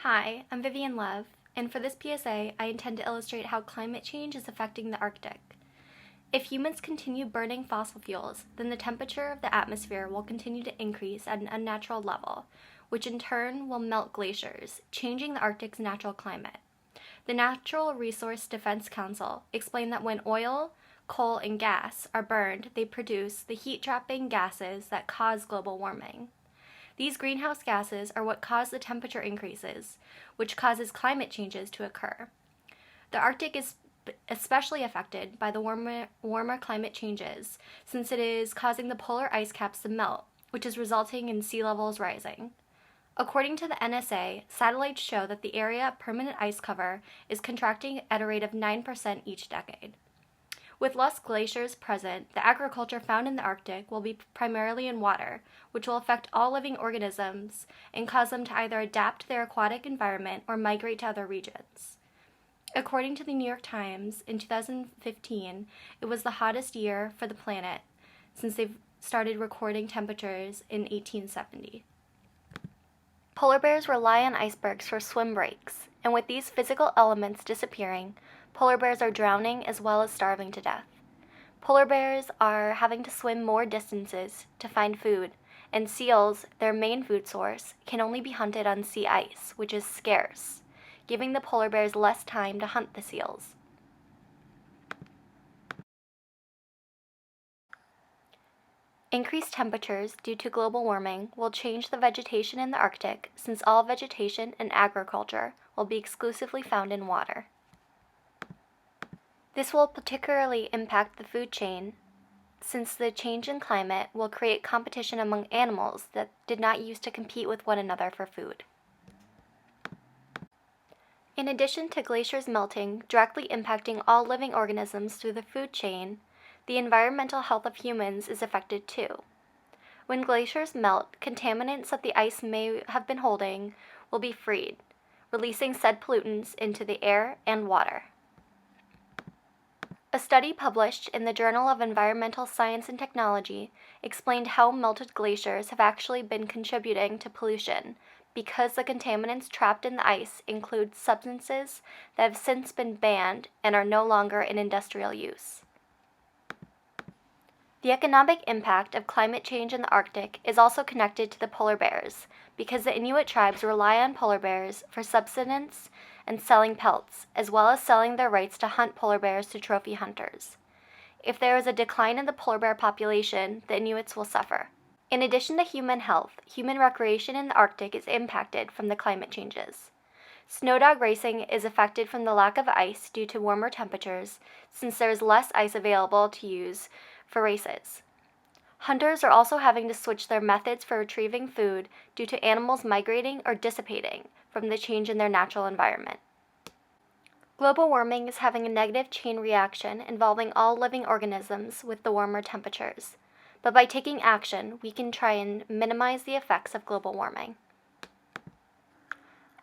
Hi, I'm Vivian Love, and for this PSA, I intend to illustrate how climate change is affecting the Arctic. If humans continue burning fossil fuels, then the temperature of the atmosphere will continue to increase at an unnatural level, which in turn will melt glaciers, changing the Arctic's natural climate. The Natural Resource Defense Council explained that when oil, coal, and gas are burned, they produce the heat-trapping gases that cause global warming. These greenhouse gases are what cause the temperature increases, which causes climate changes to occur. The Arctic is especially affected by the warmer climate changes, since it is causing the polar ice caps to melt, which is resulting in sea levels rising. According to the NSA, satellites show that the area of permanent ice cover is contracting at a rate of 9% each decade. With less glaciers present, the agriculture found in the Arctic will be primarily in water, which will affect all living organisms and cause them to either adapt to their aquatic environment or migrate to other regions. According to the New York Times, in 2015, it was the hottest year for the planet since they've started recording temperatures in 1870. Polar bears rely on icebergs for swim breaks, and with these physical elements disappearing, polar bears are drowning as well as starving to death. Polar bears are having to swim more distances to find food, and seals, their main food source, can only be hunted on sea ice, which is scarce, giving the polar bears less time to hunt the seals. Increased temperatures due to global warming will change the vegetation in the Arctic, since all vegetation and agriculture will be exclusively found in water. This will particularly impact the food chain, since the change in climate will create competition among animals that did not used to compete with one another for food. In addition to glaciers melting, directly impacting all living organisms through the food chain, the environmental health of humans is affected too. When glaciers melt, contaminants that the ice may have been holding will be freed, releasing said pollutants into the air and water. A study published in the Journal of Environmental Science and Technology explained how melted glaciers have actually been contributing to pollution because the contaminants trapped in the ice include substances that have since been banned and are no longer in industrial use. The economic impact of climate change in the Arctic is also connected to the polar bears because the Inuit tribes rely on polar bears for subsistence and selling pelts, as well as selling their rights to hunt polar bears to trophy hunters. If there is a decline in the polar bear population, the Inuits will suffer. In addition to human health, human recreation in the Arctic is impacted from the climate changes. Snow dog racing is affected from the lack of ice due to warmer temperatures, since there is less ice available to use for races. Hunters are also having to switch their methods for retrieving food due to animals migrating or dissipating from the change in their natural environment. Global warming is having a negative chain reaction involving all living organisms with the warmer temperatures. But by taking action, we can try and minimize the effects of global warming.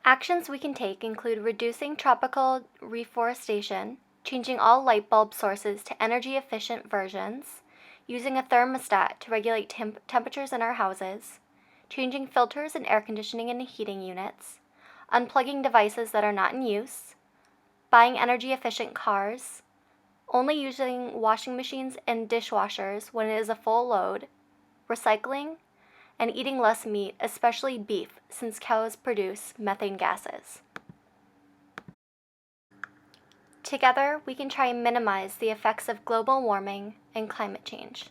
Actions we can take include reducing tropical reforestation, changing all light bulb sources to energy-efficient versions, using a thermostat to regulate temperatures in our houses, changing filters in air conditioning and heating units, unplugging devices that are not in use, buying energy-efficient cars, only using washing machines and dishwashers when it is a full load, recycling, and eating less meat, especially beef, since cows produce methane gases. Together, we can try and minimize the effects of global warming and climate change.